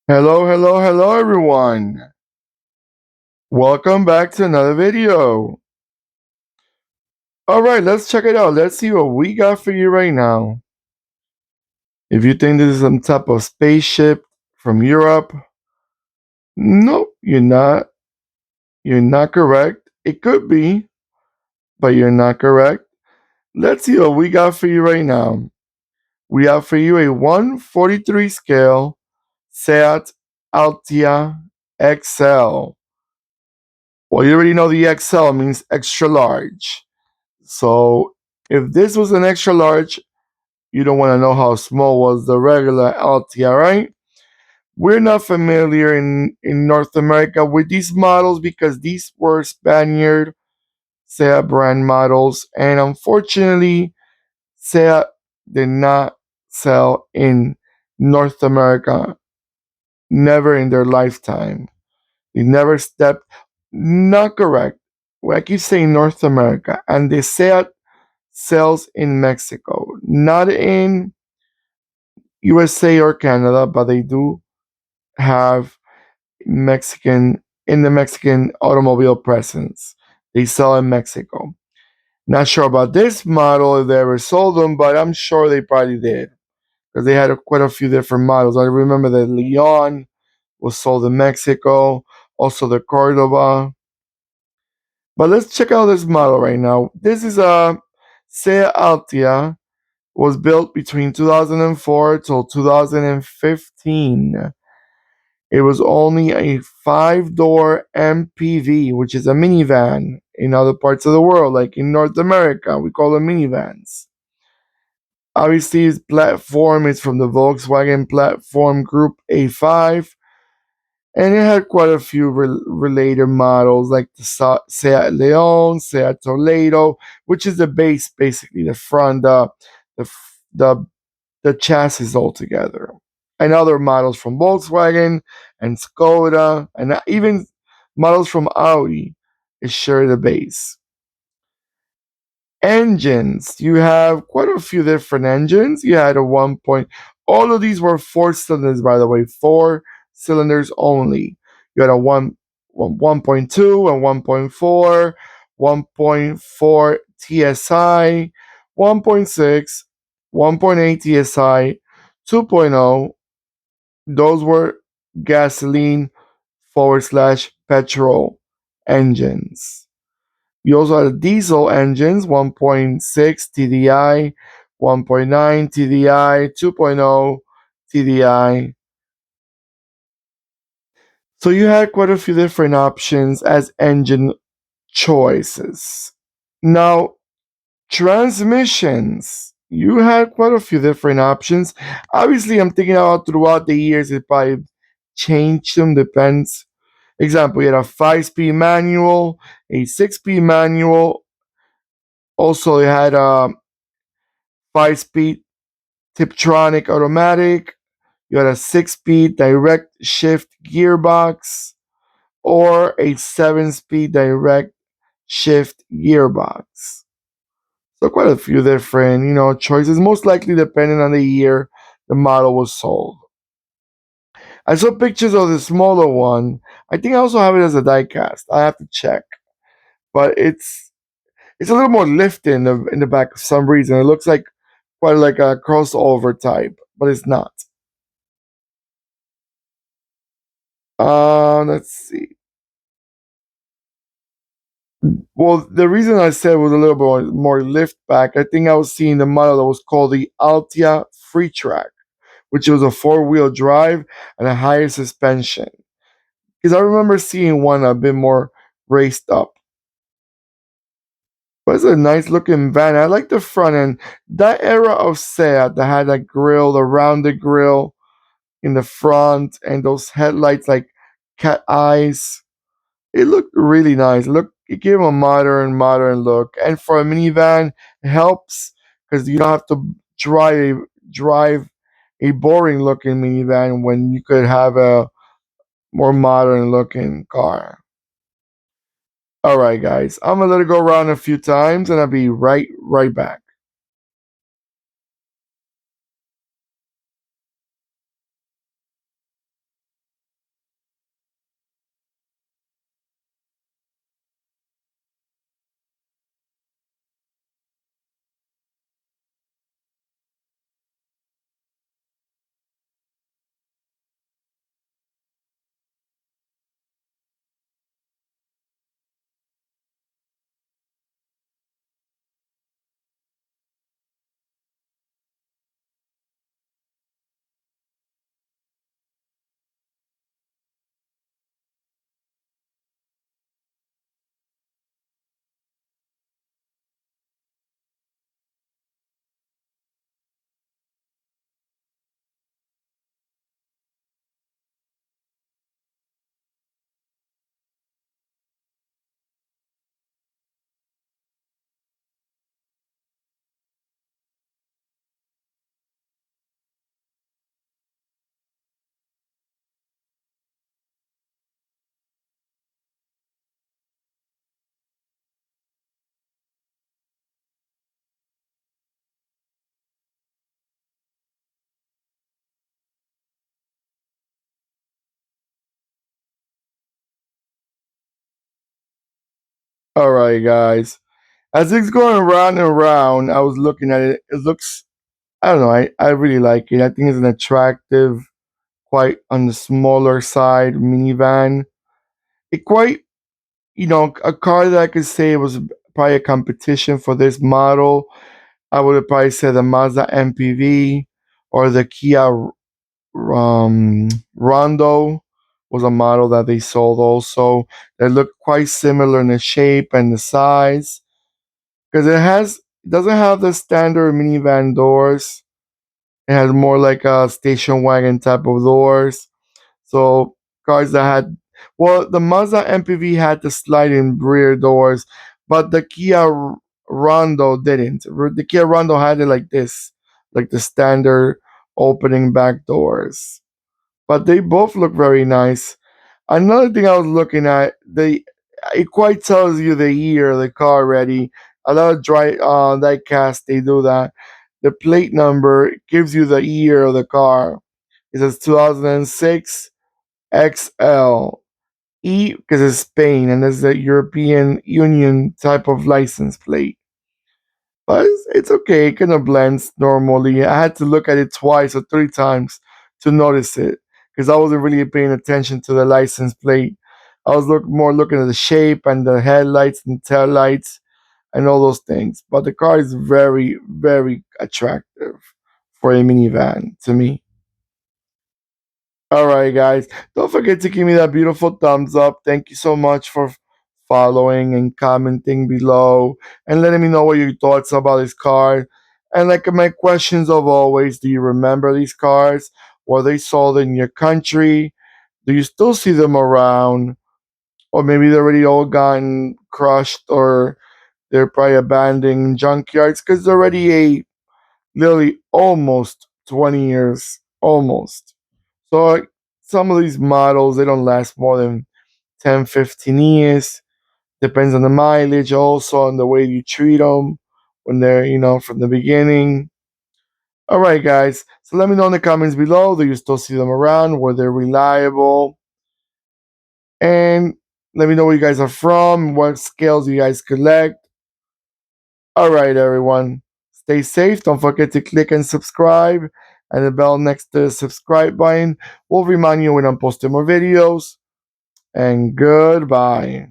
Hello, hello, hello, everyone. Welcome back to another video. All right, let's check it out. Let's see what we got for you right now. If you think this is some type of spaceship from Europe, nope, you're not. You're not correct. It could be, but you're not correct. Let's see what we got for you right now. We have for you a 143 scale Seat Altea XL. Well, you already know the XL means extra large. So if this was an extra large, you don't want to know how small was the regular Altia, right? We're not familiar in North America with these models because these were Spaniard Seat brand models, and unfortunately, Seat did not sell in North America, never in their lifetime. They never stepped, not correct. Well, I keep saying North America, and the Seat sells in Mexico, not in USA or Canada, but they do have Mexican in the Mexican automobile presence. They sell in Mexico. Not sure about this model if they ever sold them, but I'm sure they probably did because they had quite a few different models. I remember the Leon was sold in Mexico, also the Cordoba. But let's check out this model right now. This is a Seat Altia, was built between 2004 till 2015. It was only a five-door MPV, which is a minivan in other parts of the world, like in North America. We call them minivans. Obviously, its platform is from the Volkswagen platform Group A5, and it had quite a few related models like the Seat Leon, Seat Toledo, which is the base, basically the front, the the the chassis altogether. And other models from Volkswagen and Skoda, and even models from Audi share the base. Engines, you have quite a few different engines. You had a all of these were four cylinders, by the way, four cylinders only. You had a 1.2 and 1.4, 1.4 TSI, 1.6, 1.8 TSI, 2.0. Those were gasoline forward slash petrol engines. You also had diesel engines, 1.6 TDI, 1.9 TDI, 2.0 TDI. So you had quite a few different options as engine choices. Now, transmissions. You had quite a few different options. Obviously, I'm thinking about throughout the years, it probably changed them, depends. Example, you had a 5-speed manual, a 6-speed manual. Also, you had a 5-speed Tiptronic automatic. You had a 6-speed direct shift gearbox or a 7-speed direct shift gearbox. So quite a few different, choices, most likely depending on the year the model was sold. I saw pictures of the smaller one. I think I also have it as a diecast. I have to check. But it's a little more lifted in the back for some reason. It looks like quite like a crossover type, but it's not. Let's see. Well, the reason I said it was a little bit more lift back, I think I was seeing the model that was called the Altia Free Track, which was a four-wheel drive and a higher suspension. Because I remember seeing one a bit more raised up. But it's a nice looking van. I like the front end. That era of Seat that had that grill, the rounded grill in the front, and those headlights like cat eyes. It looked really nice. It gave a modern look. And for a minivan, it helps because you don't have to drive a boring looking minivan when you could have a more modern looking car. All right, guys, I'm gonna let it go around a few times, and I'll be right back. All right, guys. As it's going around and around, I was looking at it. It looks, I don't know, I really like it. I think it's an attractive, quite on the smaller side minivan. It quite, a car that I could say was probably a competition for this model. I would have probably said the Mazda MPV or the Kia Rondo was a model that they sold also. They look quite similar in the shape and the size because it doesn't have the standard minivan doors. It has more like a station wagon type of doors. So cars that had, well, the Mazda MPV had the sliding rear doors, but the Kia Rondo didn't. The Kia Rondo had it like this, like the standard opening back doors. But they both look very nice. Another thing I was looking at, it quite tells you the year of the car already. A lot of diecast they do that. The plate number gives you the year of the car. It says 2006 XL E because it's Spain and it's a European Union type of license plate. But it's okay. It kind of blends normally. I had to look at it twice or three times to notice it because I wasn't really paying attention to the license plate. I was more looking at the shape and the headlights and tail lights and all those things. But the car is very, very attractive for a minivan to me. All right, guys. Don't forget to give me that beautiful thumbs up. Thank you so much for following and commenting below and letting me know what your thoughts about this car. And like my questions of always, do you remember these cars? Were they sold in your country? Do you still see them around? Or maybe they're already all gotten crushed or they're probably abandoned junkyards because they're already literally almost 20 years. Almost. So like, some of these models they don't last more than 10, 15 years. Depends on the mileage, also on the way you treat them when they're from the beginning. All right, guys. So let me know in the comments below. Do you still see them around? Were they reliable? And let me know where you guys are from. What scales you guys collect. All right, everyone. Stay safe. Don't forget to click and subscribe. And the bell next to the subscribe button will remind you when I'm posting more videos. And goodbye.